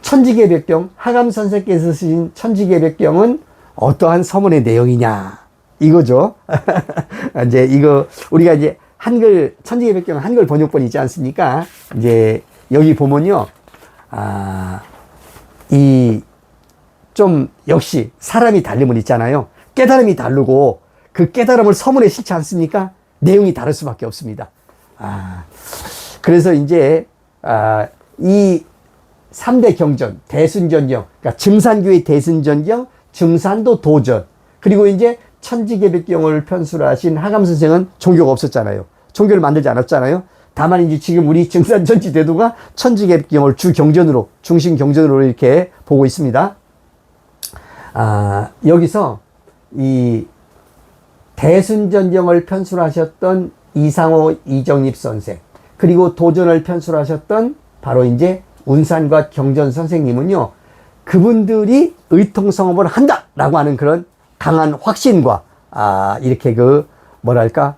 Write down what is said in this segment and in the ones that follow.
천지개벽경, 하감 선생께서 쓰신 천지개벽경은 어떠한 서문의 내용이냐 이거죠. 이제 이거 우리가 이제 한글 천지개벽경 한글 번역본 있지 않습니까? 이제 여기 보면요, 이 좀 역시 사람이 다르면 있잖아요. 깨달음이 다르고 그 깨달음을 서문에 실지 않습니까? 내용이 다를 수밖에 없습니다. 그래서 이제 이 3대 경전, 대순전경, 그러니까 증산교의 대순전경, 증산도 도전, 그리고 이제 천지개벽경을 편수를 하신 하감 선생은 종교가 없었잖아요. 종교를 만들지 않았잖아요. 다만 이제 지금 우리 증산천지대도가 천지개벽경을 주경전으로, 중심 경전으로 이렇게 보고 있습니다. 여기서 이 대순전경을 편수를 하셨던 이상호 이정립 선생, 그리고 도전을 편수를 하셨던 바로 이제 운산과 경전 선생님은요, 그분들이 의통성업을 한다라고 하는 그런 강한 확신과 이렇게 그 뭐랄까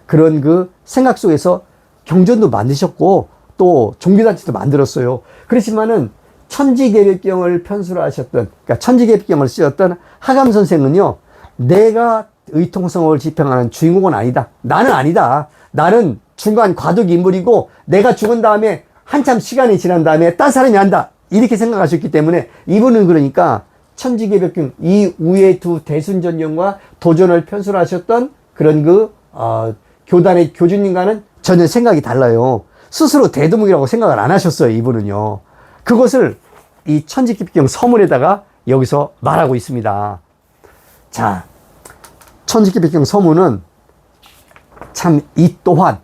그런 그 생각 속에서 경전도 만드셨고 또 종교단체도 만들었어요. 그렇지만은 천지개벽경을 편수를 하셨던, 그러니까 천지개벽경을 쓰셨던 하감 선생은요, 내가 의통성업을 집행하는 주인공은 아니다. 나는 아니다. 나는 중간 과도기 인물이고 내가 죽은 다음에 한참 시간이 지난 다음에 딴 사람이 한다. 이렇게 생각하셨기 때문에 이분은 그러니까 천지개벽경 이후의 두 대순전경과 도전을 편수를 하셨던 그런 그 교단의 교주님과는 전혀 생각이 달라요. 스스로 대두목이라고 생각을 안 하셨어요. 이분은요. 그것을 이 천지개벽경 서문에다가 여기서 말하고 있습니다. 자, 천지개벽경 서문은 참 이 또한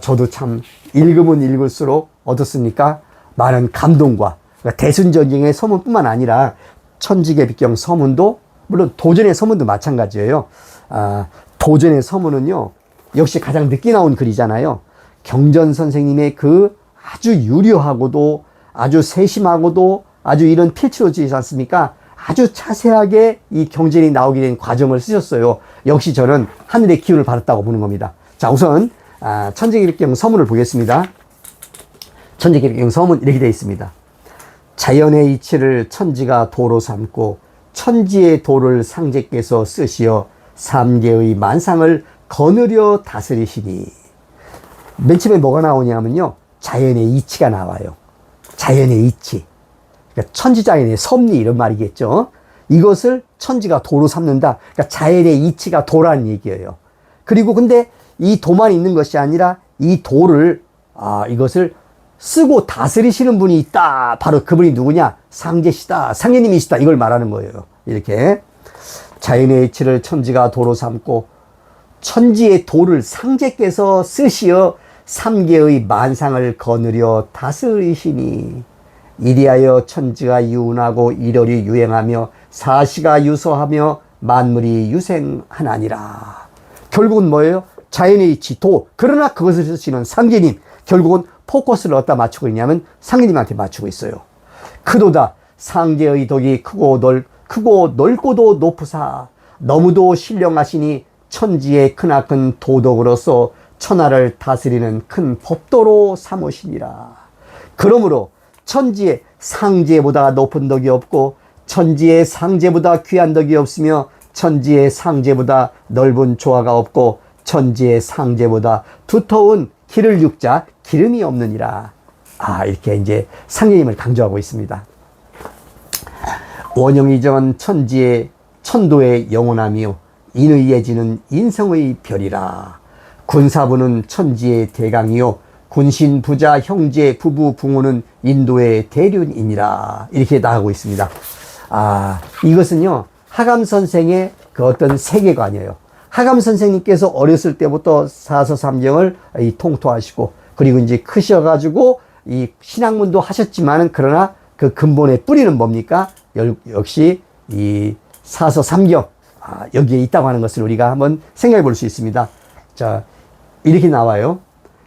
저도 참 읽으면 읽을수록 어떻습니까? 많은 감동과, 그러니까 대순전경의 서문뿐만 아니라 천지개벽경 서문도, 물론 도전의 서문도 마찬가지예요. 도전의 서문은요, 역시 가장 늦게 나온 글이잖아요. 경전 선생님의 그 아주 유려하고도 아주 세심하고도 아주 이런 필치로지지 않습니까? 아주 자세하게 이 경전이 나오게 된 과정을 쓰셨어요. 역시 저는 하늘의 기운을 받았다고 보는 겁니다. 자, 우선 천지개벽경 서문을 보겠습니다. 천지개벽경 서문 이렇게 되어 있습니다. 자연의 이치를 천지가 도로 삼고 천지의 도를 상제께서 쓰시어 삼계의 만상을 거느려 다스리시니. 맨 처음에 뭐가 나오냐면요, 자연의 이치가 나와요. 자연의 이치, 그러니까 천지자연의 섭리 이런 말이겠죠. 이것을 천지가 도로 삼는다. 그러니까 자연의 이치가 도라는 얘기예요. 그리고 근데 이 도만 있는 것이 아니라 이 도를 이것을 쓰고 다스리시는 분이 있다. 바로 그분이 누구냐? 상제시다. 상제님이시다. 이걸 말하는 거예요. 이렇게 자연의 이치를 천지가 도로 삼고 천지의 도를 상제께서 쓰시어 삼계의 만상을 거느려 다스리시니 이리하여 천지가 이운하고 일월이 유행하며 사시가 유서하며 만물이 유생하나니라. 결국은 뭐예요? 자연의 이치, 도. 그러나 그것을 쓰시는 상제님, 결국은 포커스를 어디다 맞추고 있냐면 상제님한테 맞추고 있어요. 크도다 상제의 덕이 크고 넓고도 높으사 너무도 신령하시니 천지의 크나큰 도덕으로서 천하를 다스리는 큰 법도로 삼으시니라. 그러므로 천지의 상제보다 높은 덕이 없고 천지의 상제보다 귀한 덕이 없으며 천지의 상제보다 넓은 조화가 없고 천지의 상제보다 두터운 기를 육자 기름이 없느니라. 이렇게 이제 상제님을 강조하고 있습니다. 원형이전 천지의 천도의 영원하며 인의 예지는 인성의 별이라. 군사부는 천지의 대강이요 군신 부자 형제 부부 붕어는 인도의 대륜이니라. 이렇게 나가고 있습니다. 이것은요, 하감 선생의 그 어떤 세계관이에요. 하감 선생님께서 어렸을 때부터 사서삼경을 통토하시고, 그리고 이제 크셔가지고 이 신학문도 하셨지만은, 그러나 그 근본의 뿌리는 뭡니까? 역시 이 사서삼경, 여기에 있다고 하는 것을 우리가 한번 생각해 볼 수 있습니다. 자, 이렇게 나와요.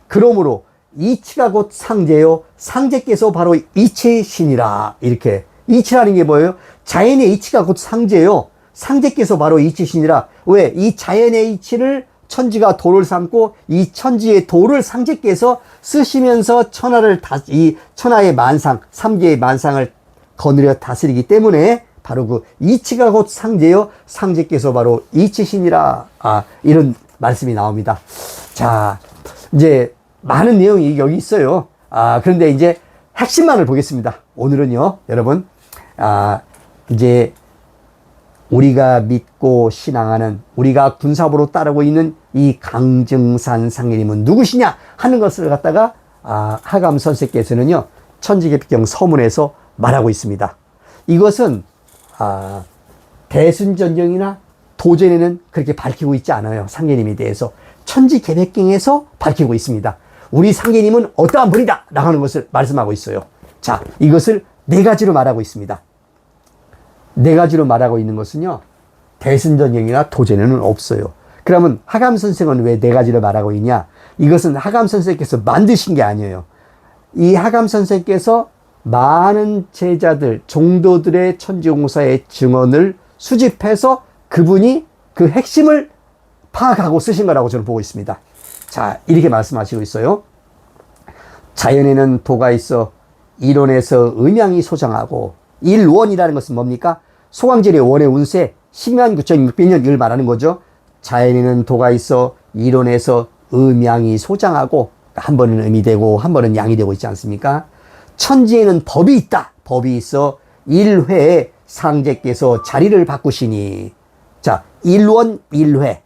그러므로 이치가 곧 상제요 상제께서 바로 이치신이라. 이렇게 이치라는 게 뭐예요? 자연의 이치가 곧 상제요 상제께서 바로 이치신이라. 왜? 이 자연의 이치를 천지가 도를 삼고 이 천지의 도를 상제께서 쓰시면서 이 천하의 만상, 삼계의 만상을 거느려 다스리기 때문에 바로 그 이치가 곧 상제요, 상제께서 바로 이치시니라. 이런 말씀이 나옵니다. 자, 이제 많은 내용이 여기 있어요. 그런데 이제 핵심만을 보겠습니다. 오늘은요, 여러분, 이제 우리가 믿고 신앙하는, 우리가 군사부로 따르고 있는 이 강증산 상계님은 누구시냐 하는 것을 갖다가 하감 선생께서는요, 천지개벽경 서문에서 말하고 있습니다. 이것은 대순전경이나 도전에는 그렇게 밝히고 있지 않아요. 상계님에 대해서 천지개벽경에서 밝히고 있습니다. 우리 상계님은 어떠한 분이다 라고 하는 것을 말씀하고 있어요. 자, 이것을 네 가지로 말하고 있습니다. 네 가지로 말하고 있는 것은요, 대순전경이나 도전에는 없어요. 그러면 하감 선생은 왜 네 가지로 말하고 있냐? 이것은 하감 선생께서 만드신 게 아니에요. 이 하감 선생께서 많은 제자들, 종도들의 천지공사의 증언을 수집해서 그분이 그 핵심을 파악하고 쓰신 거라고 저는 보고 있습니다. 자, 이렇게 말씀하시고 있어요. 자연에는 도가 있어 이론에서 음양이 소장하고, 일원이라는 것은 뭡니까? 소강절의 원의 운세 109,600년 이걸 말하는 거죠. 자연에는 도가 있어 이론에서 음양이 소장하고, 한 번은 음이 되고 한 번은 양이 되고 있지 않습니까? 천지에는 법이 있다. 법이 있어 일회에 상제께서 자리를 바꾸시니. 자, 일원 일회.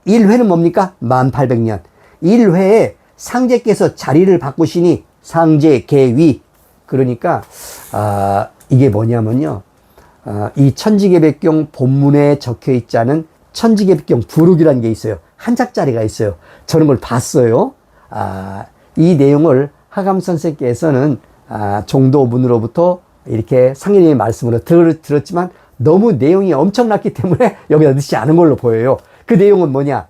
일회는 뭡니까? 1800년. 일회에 상제께서 자리를 바꾸시니, 상제 계위. 그러니까 이게 뭐냐면요, 이 천지개벽경 본문에 적혀 있지 않은 천지개벽경 부록이라는 게 있어요. 한 장짜리가 있어요. 저는 그걸 봤어요. 이 내용을 하감 선생께서는 종도분으로부터 이렇게 상인의 말씀으로 들었지만 너무 내용이 엄청났기 때문에 여기다 넣지 않은 걸로 보여요. 그 내용은 뭐냐?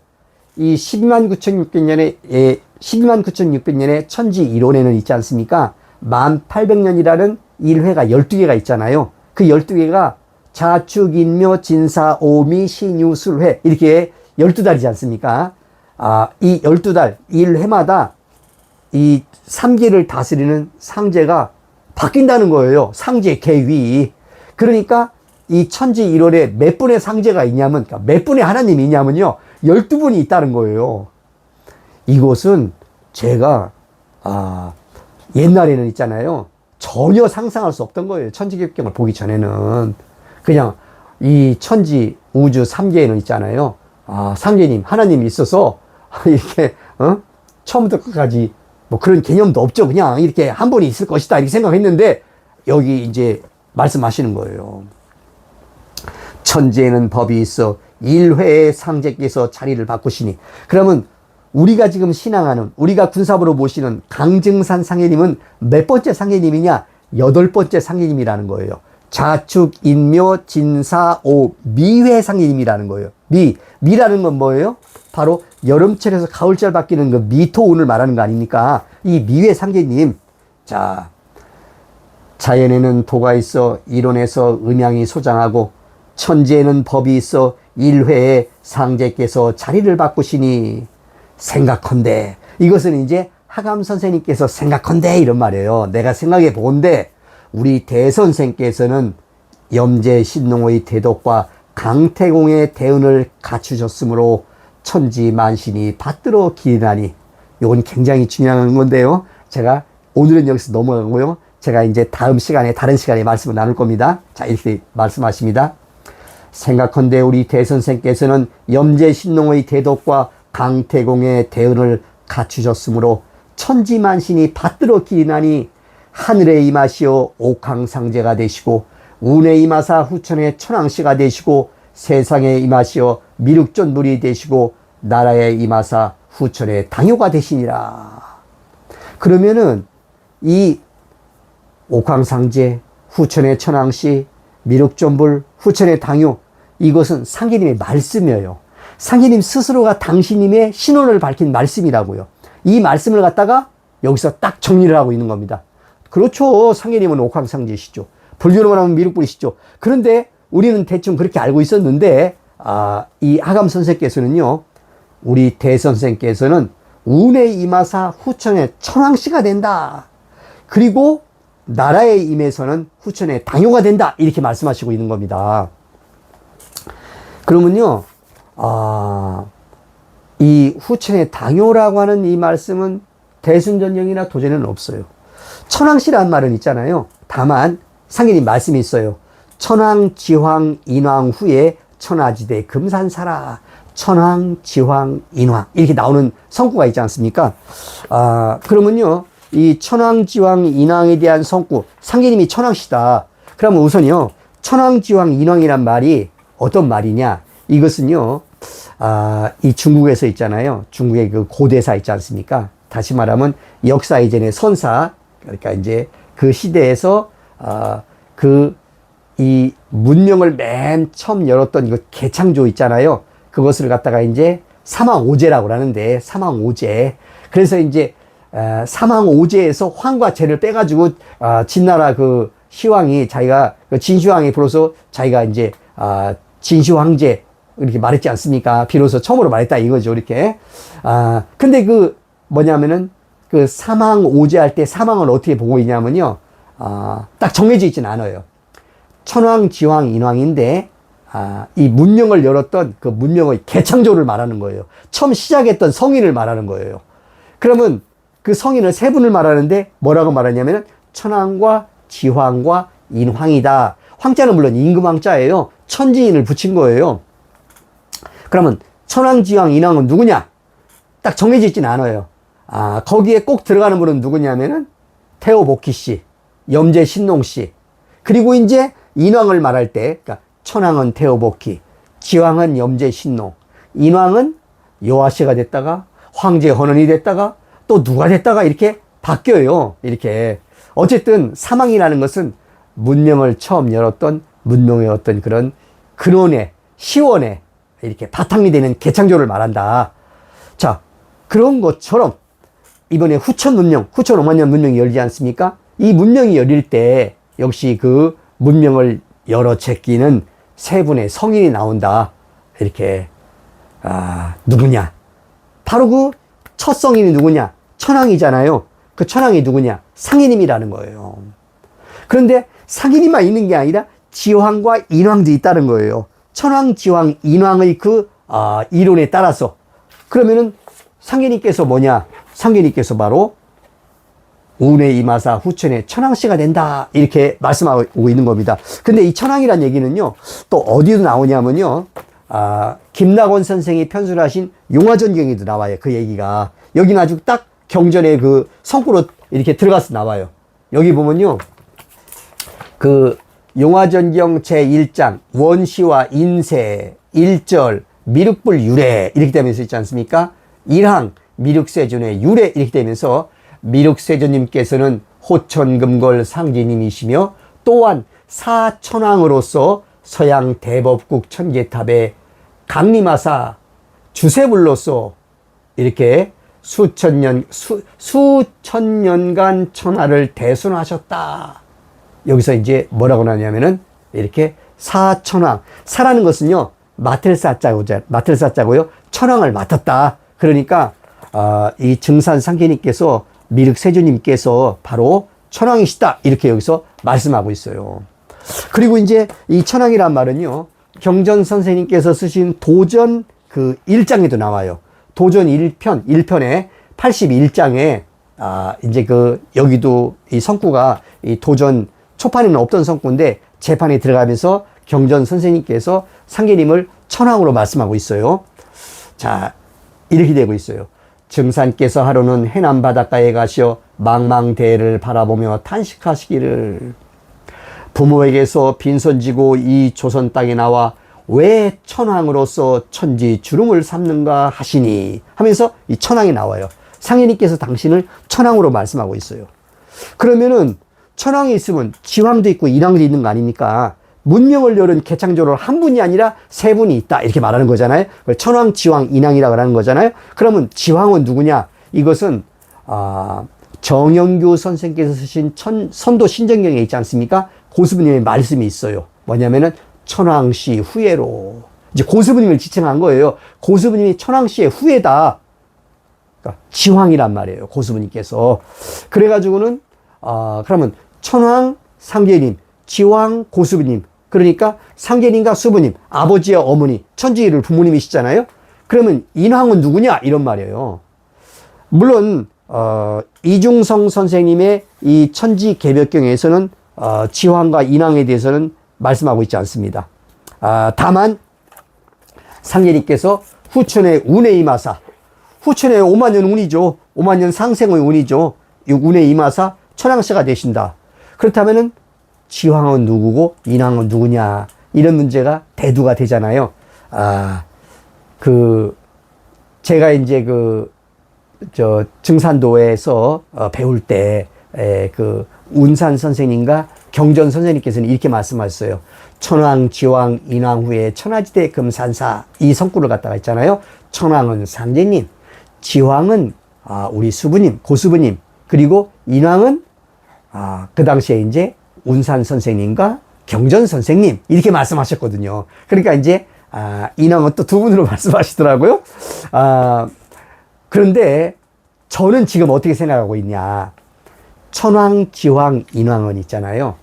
이 129,600년에 천지 이론에는 있지 않습니까? 1800년이라는 일회가 12개가 있잖아요. 그 12개가 자축, 인묘, 진사, 오미, 신유, 술회, 이렇게 12달이지 않습니까? 이 12달, 일회마다 이 3계를 다스리는 상제가 바뀐다는 거예요. 상제 계위. 그러니까 이 천지 1월에 몇 분의 상제가 있냐면, 그러니까 몇 분의 하나님이 있냐면요, 12분이 있다는 거예요. 이것은 제가 옛날에는 있잖아요, 전혀 상상할 수 없던 거예요. 천지개벽경을 보기 전에는 그냥 이 천지 우주 3계에는 있잖아요, 상계님 하나님이 있어서 이렇게 처음부터 끝까지 뭐 그런 개념도 없죠. 그냥 이렇게 한 분이 있을 것이다 이렇게 생각했는데, 여기 이제 말씀하시는 거예요. 천지에는 법이 있어 일회의 상제께서 자리를 바꾸시니. 그러면 우리가 지금 신앙하는, 우리가 군사부로 모시는 강증산 상계님은 몇 번째 상계님이냐? 8번째 상계님이라는 거예요. 자축, 인묘, 진사, 오, 미회 상계님이라는 거예요. 미라는 건 뭐예요? 바로 여름철에서 가을철 바뀌는 그 미토운을 말하는 거 아닙니까? 이 미회 상계님. 자, 자연에는 도가 있어 이론에서 음양이 소장하고, 천지에는 법이 있어 일회에 상제께서 자리를 바꾸시니. 생각컨대, 이것은 이제 하감 선생님께서 생각컨대 이런 말이에요. 내가 생각해 보건대 우리 대선생께서는 염제 신농의 대덕과 강태공의 대운을 갖추셨으므로 천지 만신이 받들어 기리나니. 이건 굉장히 중요한 건데요, 제가 오늘은 여기서 넘어가고요, 제가 이제 다음 시간에, 다른 시간에 말씀을 나눌 겁니다. 자, 이렇게 말씀하십니다. 생각컨대 우리 대선생께서는 염제 신농의 대덕과 강태공의 대운을 갖추셨으므로 천지만신이 받들어 기리나니, 하늘에 임하시어 옥황상제가 되시고, 운에 임하사 후천의 천왕씨가 되시고, 세상에 임하시어 미륵존불이 되시고, 나라에 임하사 후천의 당효가 되시니라. 그러면은 이 옥황상제, 후천의 천왕씨, 미륵존불, 후천의 당효, 이것은 상계님의 말씀이에요. 상계님 스스로가 당신님의 신원을 밝힌 말씀이라고요. 이 말씀을 갖다가 여기서 딱 정리를 하고 있는 겁니다. 그렇죠. 상계님은 옥황상제시죠. 불교로만 하면 미륵불이시죠. 그런데 우리는 대충 그렇게 알고 있었는데, 이 하감 선생께서는요, 우리 대선생께서는 운에 임하사 후천의 천왕씨가 된다. 그리고 나라에 임해서는 후천의 당효가 된다. 이렇게 말씀하시고 있는 겁니다. 그러면요, 이 후천의 당효라고 하는 이 말씀은 대순전경이나 도전에는 없어요. 천왕씨라는 말은 있잖아요. 다만 상인님 말씀이 있어요. 천왕, 지황, 인왕 후에 천하지대 금산사라. 천왕, 지황, 인왕 이렇게 나오는 성구가 있지 않습니까? 그러면요, 이 천왕, 지황, 인왕에 대한 성구, 상계님이 천왕씨다. 그러면 우선요, 천왕, 지황, 인왕이란 말이 어떤 말이냐? 이것은요, 이 중국에서 있잖아요. 중국의 그 고대사 있지 않습니까? 다시 말하면 역사 이전의 선사, 그러니까 이제 그 시대에서 이 문명을 맨 처음 열었던 이거 개창조 있잖아요. 그것을 갖다가 이제 사망오제라고 하는데, 사망오제. 그래서 이제 사망오제에서 황과 제를 빼가지고 진나라 그 시황이 자기가 그 진시황이 비로소 자기가 이제 진시황제 이렇게 말했지 않습니까? 비로소 처음으로 말했다 이거죠. 이렇게. 근데 그 뭐냐면은 그 사망오제 할 때 사망을 어떻게 보고 있냐면요. 딱 정해져 있진 않아요. 천왕, 지황, 인왕인데 이 문명을 열었던 그 문명의 개창조를 말하는 거예요. 처음 시작했던 성인을 말하는 거예요. 그러면 그 성인을 세 분을 말하는데 뭐라고 말하냐면 천왕과 지황과 인황이다. 황자는 물론 임금황자예요. 천지인을 붙인 거예요. 그러면 천왕, 지황, 인왕은 누구냐? 딱 정해져 있진 않아요. 거기에 꼭 들어가는 분은 누구냐면은 태오복희 씨, 염제 신농 씨. 그리고 이제 인왕을 말할 때, 그러니까 천왕은 태오복희, 지황은 염제 신농, 인왕은 여화씨가 됐다가 황제 헌원이 됐다가 또 누가 됐다가 이렇게 바뀌어요. 이렇게. 어쨌든 사망이라는 것은 문명을 처음 열었던 문명의 어떤 그런 근원의, 시원의 이렇게 바탕이 되는 개창조를 말한다. 자, 그런 것처럼 이번에 후천 문명, 후천 5만 년 문명이 열리지 않습니까? 이 문명이 열릴 때 역시 그 문명을 열어 제끼는 세 분의 성인이 나온다. 이렇게, 누구냐? 바로 그 첫 성인이 누구냐? 천왕이잖아요. 그 천왕이 누구냐? 상인님이라는 거예요. 그런데 상인님만 있는 게 아니라 지황과 인왕도 있다는 거예요. 천왕, 지황, 인왕의 그, 이론에 따라서. 그러면은 상인님께서 뭐냐? 상인님께서 바로 운에 임하사 후천의 천왕씨가 된다. 이렇게 말씀하고 있는 겁니다. 근데 이 천왕이란 얘기는요, 또 어디도 나오냐면요, 김낙원 선생이 편술하신 용화전경에도 나와요. 그 얘기가. 여기는 아주 딱 경전의 그 성구로 이렇게 들어가서 나와요. 여기 보면요, 그 용화전경 제1장, 원시와 인세, 일절, 미륵불 유래, 이렇게 되면서 있지 않습니까? 일항, 미륵세존의 유래, 이렇게 되면서 미륵세존님께서는 호천금골 상제님이시며 또한 사천왕으로서 서양 대법국 천계탑에 강림하사 주세불로서 이렇게 수천년간 천하를 대순하셨다. 여기서 이제 뭐라고 나냐면은 이렇게 사천왕. 사라는 것은요, 맡을 사자고요. 천왕을 맡았다. 그러니까 이 증산 상계님께서 미륵세주님께서 바로 천왕이시다. 이렇게 여기서 말씀하고 있어요. 그리고 이제 이 천왕이란 말은요, 경전 선생님께서 쓰신 도전 그 1장에도 나와요. 도전 1편에 81장에 이제 그 여기도 이 성구가 이 도전 초판에는 없던 성구인데 재판에 들어가면서 경전 선생님께서 상계님을 천왕으로 말씀하고 있어요. 자, 이렇게 되고 있어요. 증산께서 하루는 해남 바닷가에 가시어 망망대해를 바라보며 탄식하시기를, 부모에게서 빈손지고 이 조선 땅에 나와 왜 천왕으로서 천지 주름을 삼는가 하시니 하면서 이 천왕이 나와요. 상인님께서 당신을 천왕으로 말씀하고 있어요. 그러면은 천왕이 있으면 지황도 있고 인왕도 있는 거 아닙니까? 문명을 열은 개창조를 한 분이 아니라 세 분이 있다. 이렇게 말하는 거잖아요. 천왕, 지황, 인왕이라고 하는 거잖아요. 그러면 지황은 누구냐? 이것은, 정영규 선생께서 쓰신 선도 신정경에 있지 않습니까? 고수부님의 말씀이 있어요. 뭐냐면은 천왕씨 후예로. 이제 고수부님을 지칭한 거예요. 고수부님이 천황씨의 후예다. 그러니까 지황이란 말이에요. 고수부님께서. 그래가지고는, 그러면 천황 상제님, 지황 고수부님. 그러니까 상제님과 수부님, 아버지와 어머니, 천지를 부모님이시잖아요. 그러면 인왕은 누구냐? 이런 말이에요. 물론, 이중성 선생님의 이 천지개벽경에서는, 지황과 인왕에 대해서는 말씀하고 있지 않습니다. 다만, 상제님께서 후천의 운에 임하사, 후천의 5만년 운이죠. 5만년 상생의 운이죠. 이 운에 임하사 천황씨가 되신다. 그렇다면은 지황은 누구고 인왕은 누구냐, 이런 문제가 대두가 되잖아요. 제가 이제 증산도에서 배울 때, 운산 선생님과 경전 선생님께서는 이렇게 말씀하셨어요. 천황, 지황, 인왕 후에 천하지대 금산사, 이 성구를 갖다가 했잖아요. 천황은 상제님, 지황은 우리 수부님, 고수부님, 그리고 인왕은 그 당시에 이제 운산 선생님과 경전 선생님, 이렇게 말씀하셨거든요. 그러니까 이제 인왕은 또 두 분으로 말씀하시더라고요. 그런데 저는 지금 어떻게 생각하고 있냐. 천황, 지황, 인왕은 있잖아요.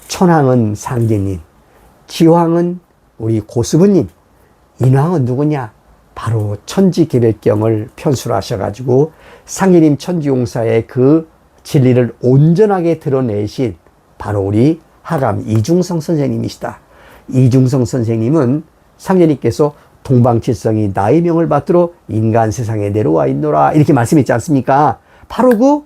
천황은 상제님, 지황은 우리 고수부님, 인왕은 누구냐? 바로 천지개별경을 편수를 하셔가지고 상제님 천지용사의 그 진리를 온전하게 드러내신 바로 우리 하감 이중성 선생님이시다. 이중성 선생님은 상제님께서 동방칠성이 나의 명을 받들어 인간 세상에 내려와 있노라, 이렇게 말씀했지 않습니까? 바로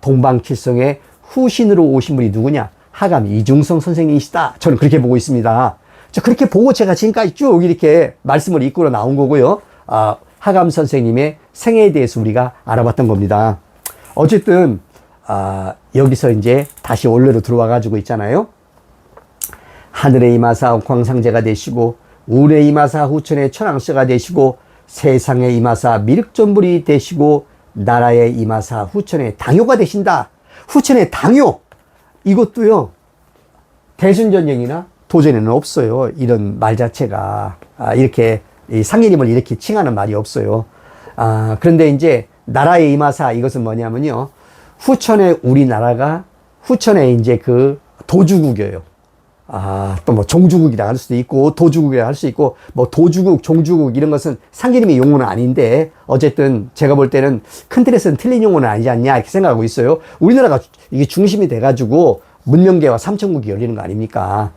동방칠성의 후신으로 오신 분이 누구냐? 하감 이중성 선생님이시다. 저는 그렇게 보고 있습니다. 그렇게 보고 제가 지금까지 쭉 이렇게 말씀을 이끌어 나온 거고요. 하감 선생님의 생애에 대해서 우리가 알아봤던 겁니다. 어쨌든 여기서 이제 다시 원래로 들어와 가지고 있잖아요. 하늘에 임하사 광상제가 되시고, 운에 임하사 후천의 천왕씨가 되시고, 세상에 임하사 미륵전불이 되시고, 나라에 임하사 후천의 당효가 되신다. 후천의 당효, 이것도요 대순전쟁이나 도전에는 없어요. 이런 말 자체가 이렇게 상제님을 이렇게 칭하는 말이 없어요. 그런데 이제 나라에 임하사, 이것은 뭐냐면요, 후천에 우리나라가 후천에 이제 그 도주국이에요. 또 뭐 종주국이라 할 수도 있고 도주국이라 할 수 있고, 뭐 도주국, 종주국 이런 것은 상제님의 용어는 아닌데, 어쨌든 제가 볼 때는 큰 틀에서는 틀린 용어는 아니지 않냐, 이렇게 생각하고 있어요. 우리나라가 이게 중심이 돼가지고 문명계와 삼천국이 열리는 거 아닙니까?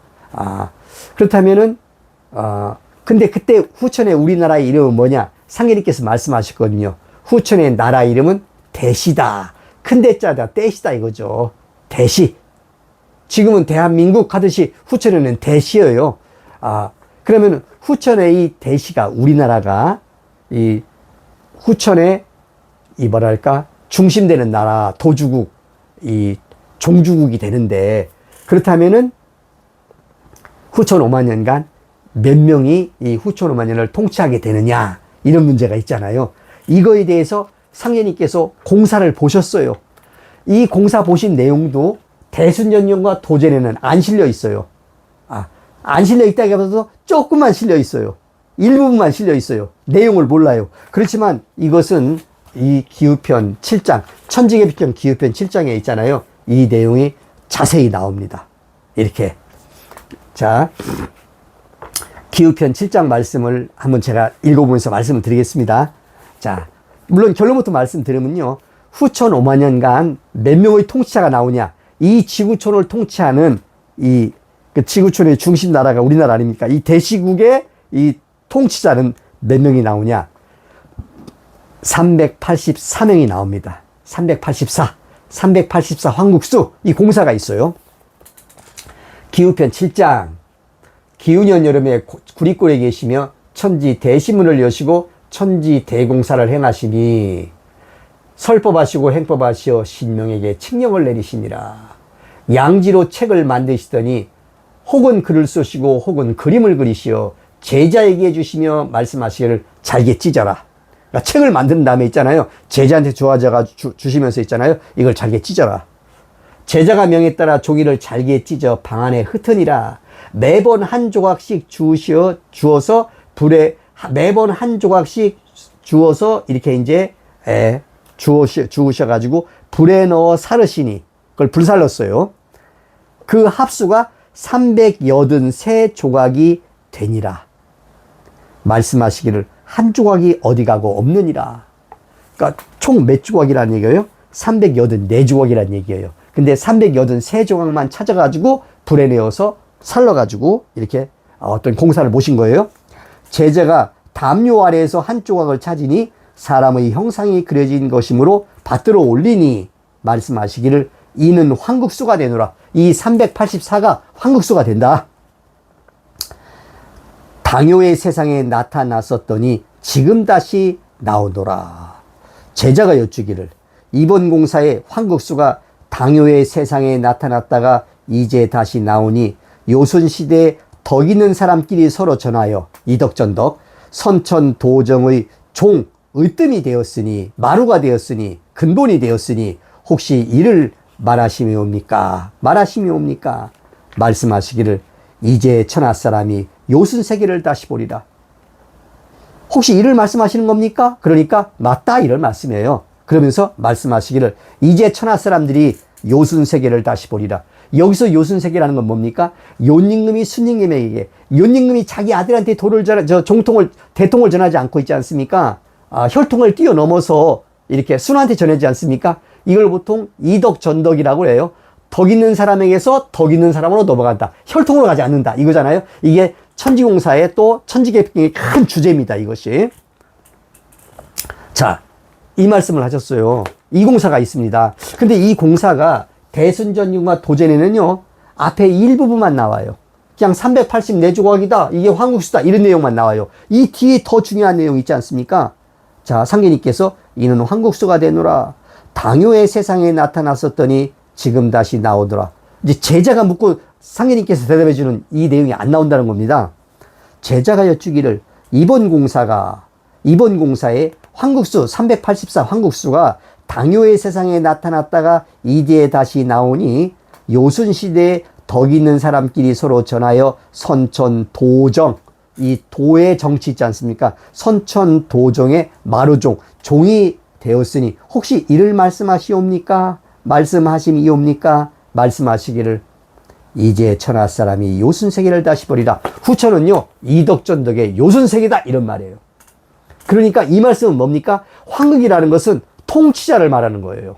그렇다면은 근데 그때 후천의 우리나라의 이름은 뭐냐? 상제님께서 말씀하셨거든요. 후천의 나라 이름은 대시다. 큰 대자다, 떼시다 이거죠. 대시. 지금은 대한민국 하듯이 후천에는 대시예요. 그러면 후천의 이 대시가, 우리나라가 이 후천의 이 뭐랄까 중심되는 나라, 도주국, 이 종주국이 되는데, 그렇다면은 후천 5만 년간 몇 명이 이 후천 5만 년을 통치하게 되느냐, 이런 문제가 있잖아요. 이거에 대해서 상제님께서 공사를 보셨어요. 이 공사 보신 내용도 대순전쟁과 도전에는 안 실려 있어요. 안 실려 있다기 보다도 조금만 실려 있어요. 일부분만 실려 있어요. 내용을 몰라요. 그렇지만 이것은 이 기후편 7장, 천지개벽경 기후편 7장에 있잖아요. 이 내용이 자세히 나옵니다. 이렇게. 자, 기후편 7장 말씀을 한번 제가 읽어보면서 말씀을 드리겠습니다. 자, 물론 결론부터 말씀드리면요, 후천 5만 년간 몇 명의 통치자가 나오냐? 이 지구촌을 통치하는 그 지구촌의 중심 나라가 우리나라 아닙니까? 이 대시국의 이 통치자는 몇 명이 나오냐? 384명이 나옵니다. 384 황국수, 이 공사가 있어요. 기후편 7장, 기후년 여름에 구리골에 계시며 천지 대시문을 여시고 천지 대공사를 행하시니 설법하시고 행법하시어 신명에게 칙령을 내리시니라. 양지로 책을 만드시더니 혹은 글을 쓰시고 혹은 그림을 그리시어 제자에게 해주시며 말씀하시기를 잘게 찢어라. 그러니까 책을 만든 다음에 있잖아요, 제자한테 주시면서 있잖아요, 이걸 잘게 찢어라. 제자가 명에 따라 종이를 잘게 찢어 방 안에 흩으니라. 매번 한 조각씩 주어서 불에 매번 한 조각씩 주어서 이렇게 이제 주우셔가지고 불에 넣어 사르시니 그걸 불살랐어요. 그 합수가 383조각이 되니라. 말씀하시기를 한 조각이 어디 가고 없느니라. 그러니까 총 몇 조각이라는 얘기예요? 384조각이라는 얘기예요. 근데 383조각만 찾아가지고 불에 내어서 살러가지고 이렇게 어떤 공사를 모신 거예요. 제자가 담요 아래에서 한 조각을 찾으니 사람의 형상이 그려진 것이므로 받들어 올리니 말씀하시기를 이는 황국수가 되노라. 이 384가 황국수가 된다. 당요의 세상에 나타났었더니 지금 다시 나오노라. 제자가 여쭈기를 이번 공사에 황국수가 당요의 세상에 나타났다가 이제 다시 나오니 요순시대에 덕 있는 사람끼리 서로 전하여 이덕전덕 선천도정의 종 으뜸이 되었으니 마루가 되었으니 근본이 되었으니 혹시 이를 말하시미옵니까? 말하시미옵니까? 말씀하시기를 이제 천하사람이 요순세계를 다시 보리라. 혹시 이를 말씀하시는 겁니까? 그러니까 맞다 이런 말씀이에요. 그러면서 말씀하시기를 이제 천하사람들이 요순세계를 다시 보리라. 여기서 요순세계라는 건 뭡니까? 욘임금이 순임금에게 욘임금이 자기 아들한테 대통을 전하지 않고 있지 않습니까? 혈통을 뛰어넘어서 이렇게 순한테 전하지 않습니까? 이걸 보통 이덕전덕이라고 해요. 덕 있는 사람에게서 덕 있는 사람으로 넘어간다. 혈통으로 가지 않는다. 이거잖아요. 이게 천지공사의 또 천지개혁의 큰 주제입니다. 이것이. 자, 이 말씀을 하셨어요. 이 공사가 있습니다. 근데 이 공사가 대순전율과 도전에는요, 앞에 일부분만 나와요. 그냥 384조각이다. 이게 황국수다. 이런 내용만 나와요. 이 뒤에 더 중요한 내용 있지 않습니까? 자, 상계님께서 이는 황국수가 되노라. 당요의 세상에 나타났었더니 지금 다시 나오더라. 이제 제자가 묻고 상계님께서 대답해 주는 이 내용이 안 나온다는 겁니다. 제자가 여쭈기를 이번 공사에 황국수 384 황국수가 당요의 세상에 나타났다가 이제 다시 나오니 요순시대에 덕 있는 사람끼리 서로 전하여 선천도정, 이 도의 정치 있지 않습니까? 선천도정의 마루종, 종이 되었으니 혹시 이를 말씀하시옵니까? 말씀하심이옵니까? 말씀하시기를 이제 천하사람이 요순세계를 다시 보리라. 후천은요 이덕전덕의 요순세계다 이런 말이에요. 그러니까 이 말씀은 뭡니까? 황극이라는 것은 통치자를 말하는 거예요.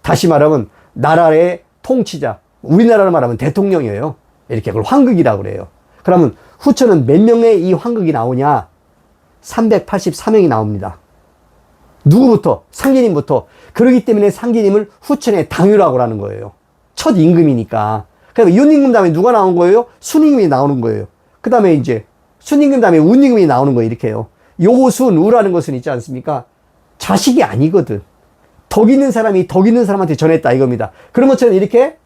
다시 말하면 나라의 통치자, 우리나라로 말하면 대통령이에요. 이렇게 그걸 황극이라고 그래요. 그러면 후천은 몇 명의 이 황극이 나오냐? 384명이 나옵니다. 누구부터? 상계님부터. 그렇기 때문에 상계님을 후천의 당유라고 하는 거예요. 첫 임금이니까. 그러니까 윤임금 다음에 누가 나온 거예요? 순임금이 나오는 거예요. 그 다음에 이제 순임금 다음에 운임금이 나오는 거예요. 이렇게요. 요순, 우라는 것은 있지 않습니까? 자식이 아니거든. 덕 있는 사람이 덕 있는 사람한테 전했다 이겁니다. 그런 것처럼 이렇게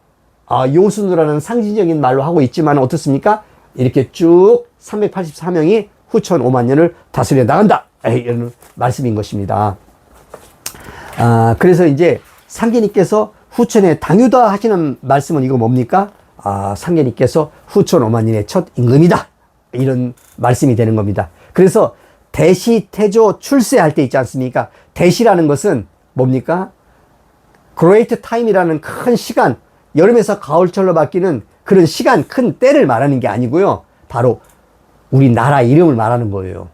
요순우라는 상징적인 말로 하고 있지만 어떻습니까? 이렇게 쭉 384명이 후천 5만 년을 다스려 나간다. 이런 말씀인 것입니다. 그래서 이제 상계님께서 후천의 당유다 하시는 말씀은 이거 뭡니까? 상계님께서 후천 5만 년의 첫 임금이다. 이런 말씀이 되는 겁니다. 그래서 대시, 태조, 출세할 때 있지 않습니까? 대시라는 것은 뭡니까? Great Time이라는 큰 시간, 여름에서 가을철로 바뀌는 그런 시간, 큰 때를 말하는 게 아니고요. 바로 우리나라 이름을 말하는 거예요.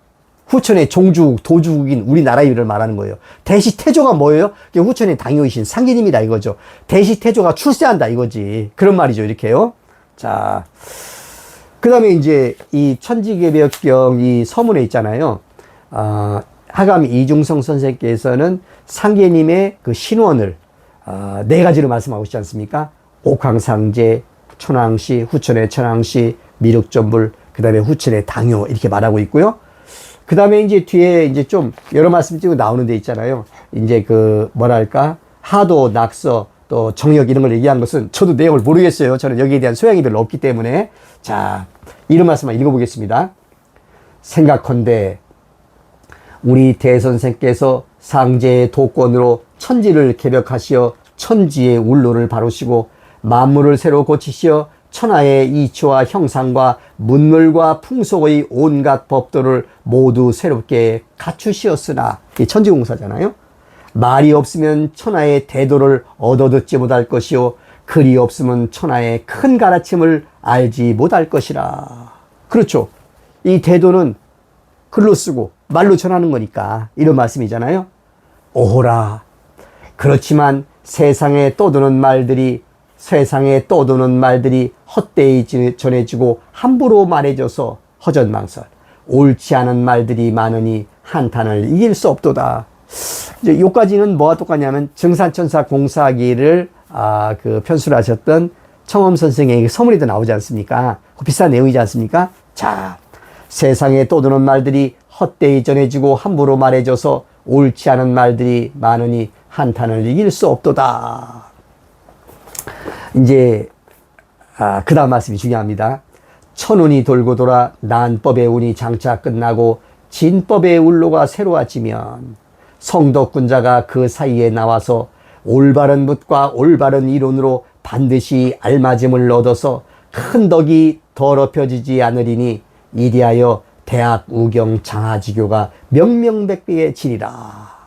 후천의 종주국, 도주국인 우리나라 이름을 말하는 거예요. 대시, 태조가 뭐예요? 후천의 당요이신 상계님이다 이거죠. 대시, 태조가 출세한다 이거지. 그런 말이죠. 이렇게요. 자, 그 다음에 이제 이 천지개벽경 이 서문에 있잖아요. 하감 이중성 선생께서는 상계님의 그 신원을 네 가지로 말씀하고 있지 않습니까? 옥황상제, 천왕시, 후천의 천왕시, 미륵전불, 그 다음에 후천의 당요 이렇게 말하고 있고요. 그 다음에 이제 뒤에 이제 좀 여러 말씀 찍고 나오는 데 있잖아요. 이제 그 뭐랄까 하도, 낙서, 또 정역 이런 걸 얘기한 것은 저도 내용을 모르겠어요. 저는 여기에 대한 소양이 별로 없기 때문에. 자, 이런 말씀만 읽어보겠습니다. 생각컨대 우리 대선생께서 상제의 도권으로 천지를 개벽하시어 천지의 울로를 바로시고 만물을 새로 고치시어 천하의 이치와 형상과 문물과 풍속의 온갖 법도를 모두 새롭게 갖추시었으나, 이 천지공사잖아요. 말이 없으면 천하의 대도를 얻어듣지 못할 것이요 글이 없으면 천하의 큰 가르침을 알지 못할 것이라. 그렇죠. 이 대도는 글로 쓰고 말로 전하는 거니까 이런 말씀이잖아요. 오호라. 그렇지만 세상에 떠도는 말들이 헛되이 전해지고 함부로 말해져서 허전망설, 옳지 않은 말들이 많으니 한탄을 이길 수 없도다. 이제 요까지는 뭐와 똑같냐면 증산천사 공사기를 편수를 하셨던 청엄 선생의 서문에도 나오지 않습니까? 그 비슷한 내용이지 않습니까? 자, 세상에 떠도는 말들이 헛되이 전해지고 함부로 말해져서 옳지 않은 말들이 많으니 한탄을 이길 수 없도다. 이제 그 다음 말씀이 중요합니다. 천운이 돌고 돌아 난법의 운이 장차 끝나고 진법의 울로가 새로워지면 성덕군자가 그 사이에 나와서 올바른 붓과 올바른 이론으로 반드시 알맞음을 얻어서 큰 덕이 더럽혀지지 않으리니 이리하여 대학 우경 장하지교가 명명백백의 진이라.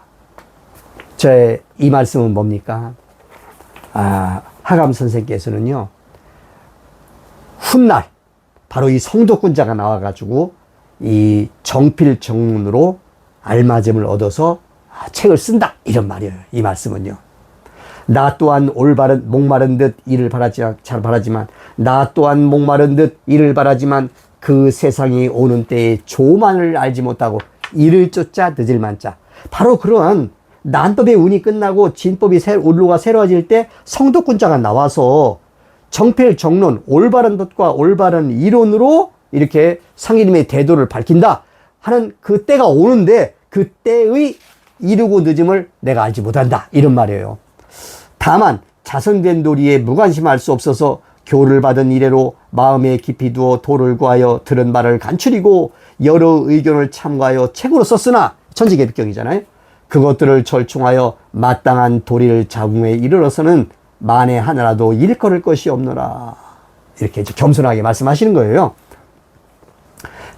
저의 이 말씀은 뭡니까? 하감 선생께서는요, 훗날 바로 이 성덕군자가 나와가지고 이 정필정론으로 알맞음을 얻어서 책을 쓴다, 이런 말이에요. 이 말씀은요. 나 또한 올바른 목마른 듯 이를 바라지만 나 또한 목마른 듯 이를 바라지만 그 세상이 오는 때에 조만을 알지 못하고 이를 쫓자 늦을 만자. 바로 그러한 난법의 운이 끝나고 진법이 울로가 새로워질 때 성덕군자가 나와서 정필정론, 올바른 덫과 올바른 이론으로 이렇게 상인님의 대도를 밝힌다 하는 그 때가 오는데 그 때의 이르고 늦음을 내가 알지 못한다, 이런 말이에요. 다만 자성된 도리에 무관심할 수 없어서 교를 받은 이래로 마음에 깊이 두어 도를 구하여 들은 말을 간추리고 여러 의견을 참고하여 책으로 썼으나, 천지개벽경이잖아요. 그것들을 절충하여 마땅한 도리를 자궁에 이르러서는 만에 하나라도 일컬을 것이 없노라. 이렇게 겸손하게 말씀하시는 거예요.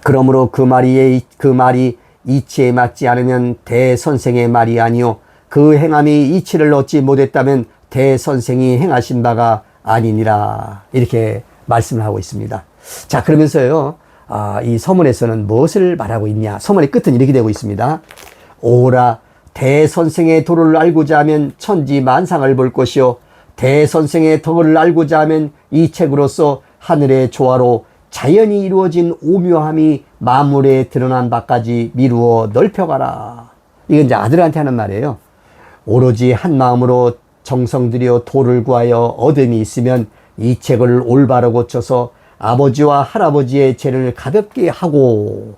그러므로 그 말이 이치에 맞지 않으면 대선생의 말이 아니요 그 행함이 이치를 얻지 못했다면 대선생이 행하신 바가 아니니라. 이렇게 말씀을 하고 있습니다. 자, 그러면서요, 이 서문에서는 무엇을 말하고 있냐? 서문의 끝은 이렇게 되고 있습니다. 오라, 대선생의 도를 알고자 하면 천지만상을 볼 것이요 대선생의 덕을 알고자 하면 이 책으로서 하늘의 조화로 자연이 이루어진 오묘함이 만물에 드러난 바까지 미루어 넓혀가라. 이건 이제 아들한테 하는 말이에요. 오로지 한 마음으로 정성 들여 도를 구하여 얻음이 있으면 이 책을 올바로 고쳐서 아버지와 할아버지의 죄를 가볍게 하고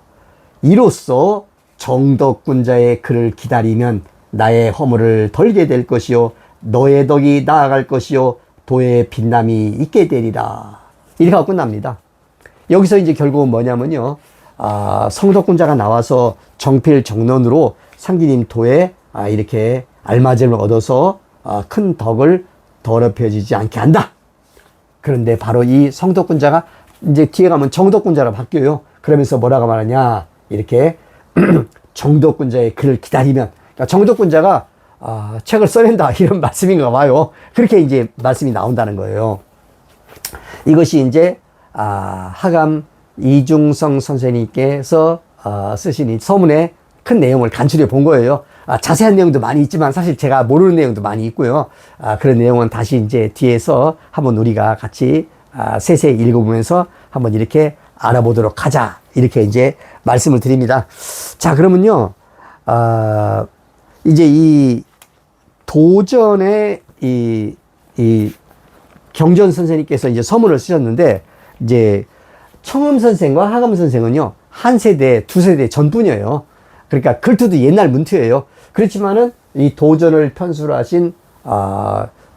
이로써 정덕군자의 글을 기다리면 나의 허물을 덜게 될 것이요 너의 덕이 나아갈 것이요 도의 빛남이 있게 되리라. 이렇게 하고 끝납니다. 여기서 이제 결국은 뭐냐면요, 성덕군자가 나와서 정필정론으로 상기님 도에 이렇게 알맞음을 얻어서 큰 덕을 더럽혀지지 않게 한다. 그런데 바로 이 성덕군자가 이제 뒤에 가면 정덕군자로 바뀌어요. 그러면서 뭐라고 말하냐, 이렇게 정덕군자의 글을 기다리면, 그러니까 정덕군자가 책을 써낸다, 이런 말씀인가 봐요. 그렇게 이제 말씀이 나온다는 거예요. 이것이 이제 하감 이중성 선생님께서 쓰신 이 서문의 큰 내용을 간추려 본 거예요. 자세한 내용도 많이 있지만 사실 제가 모르는 내용도 많이 있고요. 그런 내용은 다시 이제 뒤에서 한번 우리가 같이 세세히 읽어보면서 한번 이렇게 알아보도록 하자, 이렇게 이제 말씀을 드립니다. 자, 그러면요, 이제 이 도전의 이 경전 선생님께서 이제 서문을 쓰셨는데, 이제 청엄 선생과 하감 선생은요, 한 세대, 두 세대 전분이에요. 그러니까 글투도 옛날 문투예요. 그렇지만은 이 도전을 편수를 하신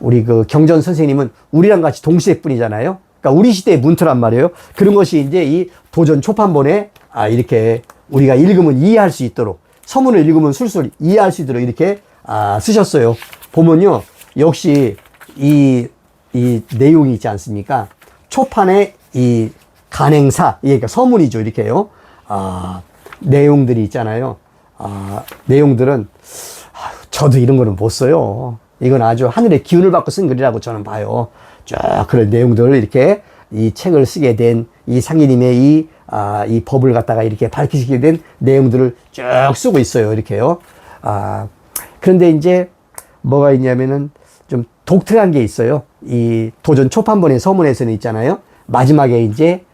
우리 그 경전 선생님은 우리랑 같이 동시대 분이잖아요. 그러니까 우리 시대의 문투란 말이에요. 그런 것이 이제 이 도전 초판본에 이렇게 우리가 읽으면 이해할 수 있도록, 서문을 읽으면 술술 이해할 수 있도록 이렇게 쓰셨어요. 보면요, 역시 이 내용이 있지 않습니까? 초판에 이 간행사, 그러니까 서문이죠. 이렇게요. 내용들이 있잖아요. 내용들은, 저도 이런 거는 못 써요. 이건 아주 하늘의 기운을 받고 쓴 글이라고 저는 봐요. 쭉 그런 내용들을 이렇게 이 책을 쓰게 된 이 상인님의 이 법을 갖다가 이렇게 밝히시게 된 내용들을 쭉 쓰고 있어요. 이렇게요. 그런데 이제 뭐가 있냐면은 좀 독특한 게 있어요. 이 도전 초판본의 서문에서는 있잖아요. 마지막에 이제,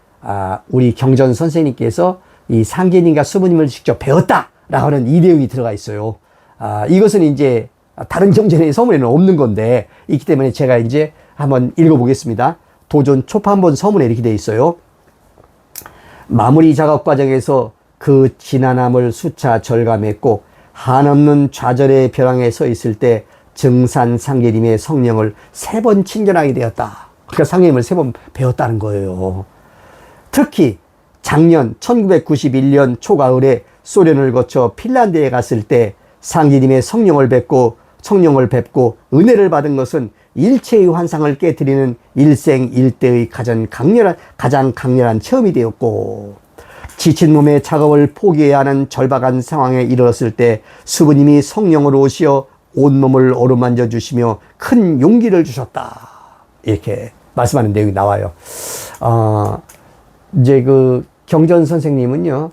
우리 경전 선생님께서 이 상계님과 수부님을 직접 배웠다! 라고 하는 이 내용이 들어가 있어요. 이것은 이제 다른 경전의 서문에는 없는 건데, 있기 때문에 제가 이제 한번 읽어보겠습니다. 도전 초판본 서문에 이렇게 되어 있어요. 마무리 작업 과정에서 그 지난함을 수차 절감했고, 한없는 좌절의 벼랑에 서 있을 때 증산 상계님의 성령을 3번 친견하게 되었다. 그러니까 상계님을 3번 배웠다는 거예요. 특히 작년 1991년 초가을에 소련을 거쳐 핀란드에 갔을 때 상계님의 성령을 뵙고 은혜를 받은 것은 일체의 환상을 깨뜨리는 일생일대의 가장 강렬한 체험이 되었고, 지친 몸의 작업을 포기해야 하는 절박한 상황에 이르렀을 때 수부님이 성령으로 오시어 온몸을 어루만져 주시며 큰 용기를 주셨다. 이렇게 말씀하는 내용이 나와요. 이제 그 경전 선생님은요,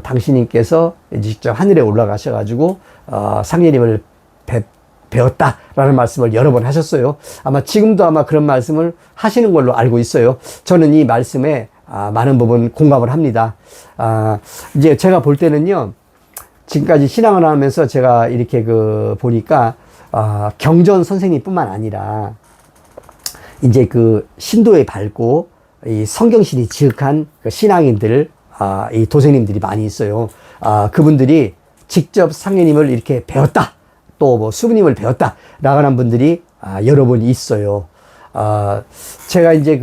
당신님께서 직접 하늘에 올라가셔가지고, 상계님을 배웠다라는 말씀을 여러 번 하셨어요. 아마 지금도 아마 그런 말씀을 하시는 걸로 알고 있어요. 저는 이 말씀에 많은 부분 공감을 합니다. 이제 제가 볼 때는요, 지금까지 신앙을 하면서 제가 이렇게 보니까, 경전 선생님뿐만 아니라, 이제 그 신도에 밝고, 이 성경신이 지극한 그 신앙인들, 이 도생님들이 많이 있어요. 그분들이 직접 상계님을 이렇게 배웠다. 또 뭐 수부님을 배웠다. 라고 하는 분들이, 여러 분 있어요. 제가 이제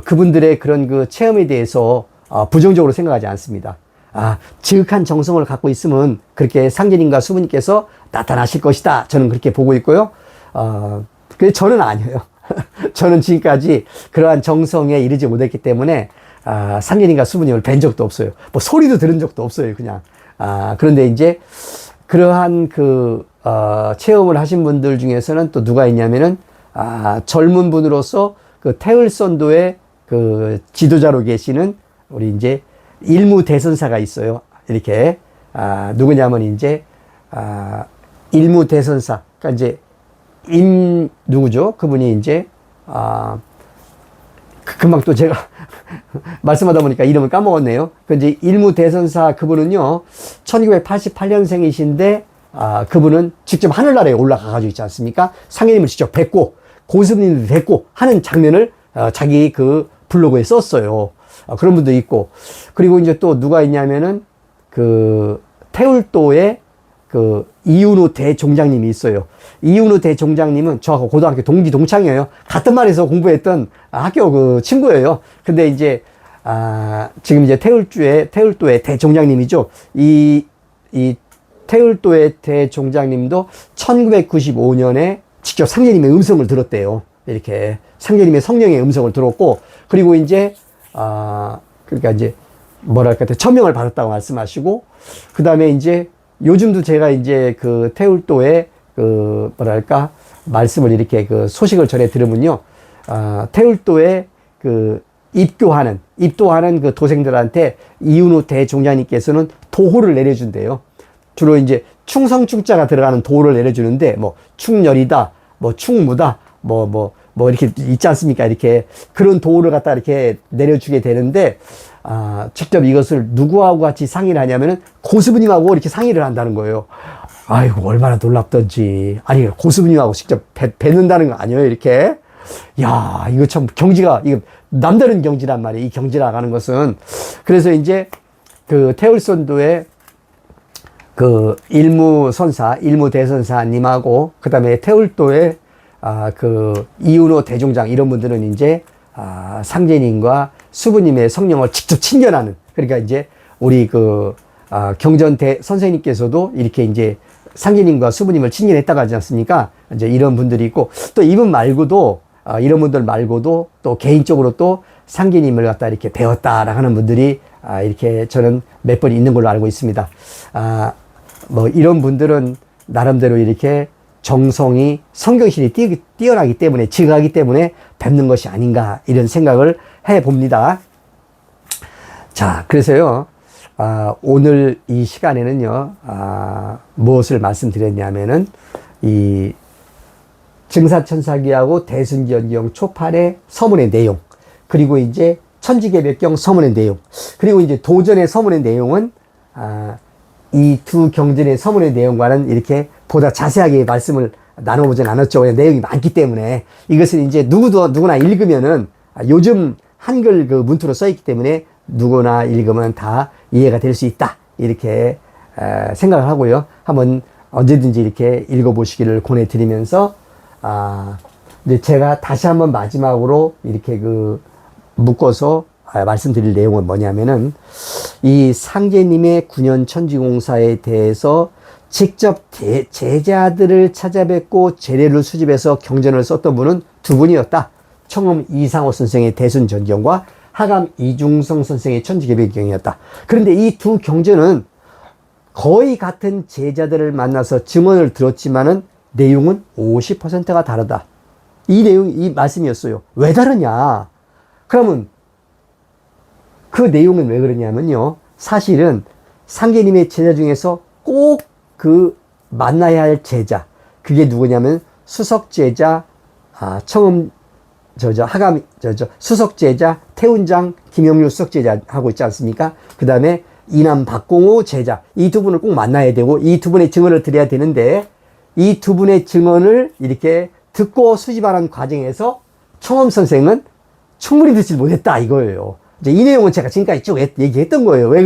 그분들의 그런 그 체험에 대해서, 부정적으로 생각하지 않습니다. 지극한 정성을 갖고 있으면 그렇게 상계님과 수부님께서 나타나실 것이다. 저는 그렇게 보고 있고요. 근데 저는 아니에요. 저는 지금까지 그러한 정성에 이르지 못했기 때문에, 상계님과 수부님을 뵌 적도 없어요. 뭐 소리도 들은 적도 없어요, 그냥. 그런데 이제 그러한 체험을 하신 분들 중에서는 또 누가 있냐면은, 젊은 분으로서 그 태을선도의 그 지도자로 계시는 우리 이제 일무 대선사가 있어요. 이렇게, 누구냐면 이제, 일무 대선사. 그러니까 이제, 누구죠? 그분이 이제, 금방 또 제가 말씀하다 보니까 이름을 까먹었네요. 그 이제 일무 대선사 그분은요, 1988년생이신데, 그분은 직접 하늘나라에 올라가가지고 있지 않습니까? 상계님을 직접 뵙고, 고스님을 뵙고 하는 장면을 자기 그 블로그에 썼어요. 그런 분도 있고. 그리고 이제 또 누가 있냐면은, 태울도에 이윤우 대종장님이 있어요. 이윤우 대종장님은 저하고 고등학교 동창이에요. 같은 반에서 공부했던 학교 친구예요. 근데 이제, 지금 이제 태울도의 대종장님이죠. 이 태울도의 대종장님도 1995년에 직접 상계님의 음성을 들었대요. 이렇게 상계님의 성령의 음성을 들었고, 그리고 이제, 그러니까 이제, 천명을 받았다고 말씀하시고, 그 다음에 이제, 요즘도 제가 이제 태울도에 말씀을 이렇게 소식을 전해 들으면요, 태울도에 입도하는 그 도생들한테 이윤우 대종장님께서는 도호를 내려준대요. 주로 이제 충성충자가 들어가는 도호를 내려주는데, 뭐, 충렬이다, 뭐, 충무다, 뭐, 이렇게 있지 않습니까? 이렇게 그런 도호를 갖다 이렇게 내려주게 되는데, 직접 이것을 누구하고 같이 상의를 하냐면은 고수부님하고 이렇게 상의를 한다는 거예요. 아이고, 얼마나 놀랍던지. 아니, 고수부님하고 직접 뵙는다는 거 아니에요, 이렇게. 야, 이거 참 이거 남다른 경지란 말이에요. 이 경지라고 하는 것은. 그래서 이제 태울선도의 일무 대선사님하고, 그 다음에 태울도의 이윤호 대종장 이런 분들은 이제, 상제님과 수부님의 성령을 직접 친견하는, 그러니까 이제 우리 경전대 선생님께서도 이렇게 이제 상제님과 수부님을 친견했다고 하지 않습니까? 이제 이런 분들이 있고, 또 이분 말고도 이런 분들 말고도 또 개인적으로 또 상제님을 갖다 이렇게 배웠다라고 하는 분들이 이렇게 저는 몇 번 있는 걸로 알고 있습니다. 뭐 이런 분들은 나름대로 이렇게 정성이 성경신이 뛰어나기 때문에 지각하기 때문에 뵙는 것이 아닌가 이런 생각을 해 봅니다. 자, 그래서요, 오늘 이 시간에는요, 무엇을 말씀드렸냐면은 이 증사천사기하고 대순전경 초판의 서문의 내용, 그리고 이제 천지개벽경 서문의 내용, 그리고 이제 도전의 서문의 내용은 이 두 경전의 서문의 내용과는 이렇게 보다 자세하게 말씀을 나눠보진 않았죠. 그냥 내용이 많기 때문에 이것을 이제 누구나 읽으면은 요즘 한글 그 문투로 써있기 때문에 누구나 읽으면 다 이해가 될 수 있다 이렇게 생각을 하고요. 한번 언제든지 이렇게 읽어보시기를 권해드리면서 이제 제가 다시 한번 마지막으로 이렇게 그 묶어서 말씀드릴 내용은 뭐냐면은 이 상제님의 9년 천지공사에 대해서 직접 제자들을 찾아뵙고 재료를 수집해서 경전을 썼던 분은 두 분이었다. 청음 이상호 선생의 대순전경과 하감 이중성 선생의 천지개벽경이었다. 그런데 이 두 경전은 거의 같은 제자들을 만나서 증언을 들었지만은 내용은 50%가 다르다. 이 말씀이었어요. 왜 다르냐? 그러면 그 내용은 왜 그러냐면요. 사실은 상제님의 제자 중에서 꼭 그 만나야 할 제자, 그게 누구냐면 수석제자, 청음, 하감, 수석제자, 태운장, 김영률 수석제자 하고 있지 않습니까? 그 다음에 이남 박공호 제자, 이 두 분을 꼭 만나야 되고, 이 두 분의 증언을 드려야 되는데, 이 두 분의 증언을 이렇게 듣고 수집하는 과정에서 청음 선생은 충분히 듣지 못했다, 이거예요. 이제 이 내용은 제가 지금까지 쭉 얘기했던 거예요. 왜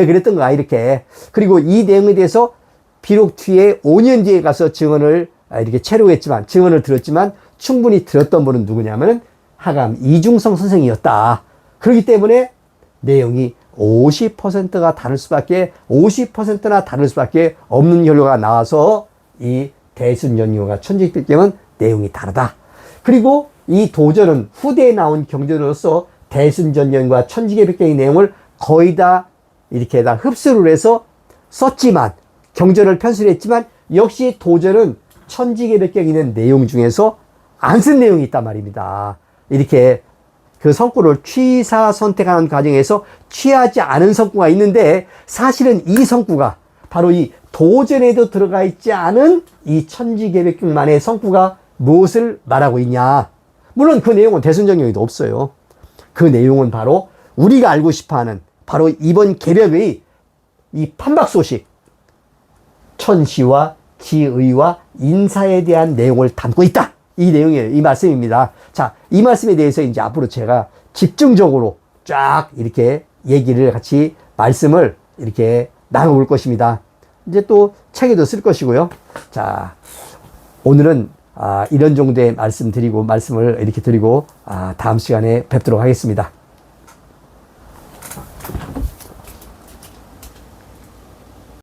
그랬던가, 이렇게. 그리고 이 내용에 대해서 비록 뒤에 5년 뒤에 가서 증언을 이렇게 체류했지만, 증언을 들었지만, 충분히 들었던 분은 누구냐면 하감 이중성 선생이었다. 그렇기 때문에 내용이 50%가 다를 수밖에, 50%나 다를 수밖에 없는 결과가 나와서 이 대순전경과 천지개벽경은 내용이 다르다. 그리고 이 도전은 후대에 나온 경전으로서 대순전경과 천지개벽경의 내용을 거의 다 이렇게 다 흡수를 해서 썼지만, 경전을 편수를 했지만, 역시 도전은 천지개벽경에 있는 내용 중에서 안 쓴 내용이 있단 말입니다. 이렇게 그 성구를 취사 선택하는 과정에서 취하지 않은 성구가 있는데, 사실은 이 성구가 바로 이 도전에도 들어가 있지 않은 이 천지개벽경만의 성구가 무엇을 말하고 있냐? 물론 그 내용은 대순전경에도 없어요. 그 내용은 바로 우리가 알고 싶어하는 바로 이번 개벽의 이 판박소식, 천시와 지의와 인사에 대한 내용을 담고 있다. 이 내용이에요. 이 말씀입니다. 자, 이 말씀에 대해서 이제 앞으로 제가 집중적으로 쫙 이렇게 얘기를 같이 말씀을 이렇게 나눠볼 것입니다. 이제 또 책에도 쓸 것이고요. 자, 오늘은 이런 정도의 말씀을 이렇게 드리고 다음 시간에 뵙도록 하겠습니다.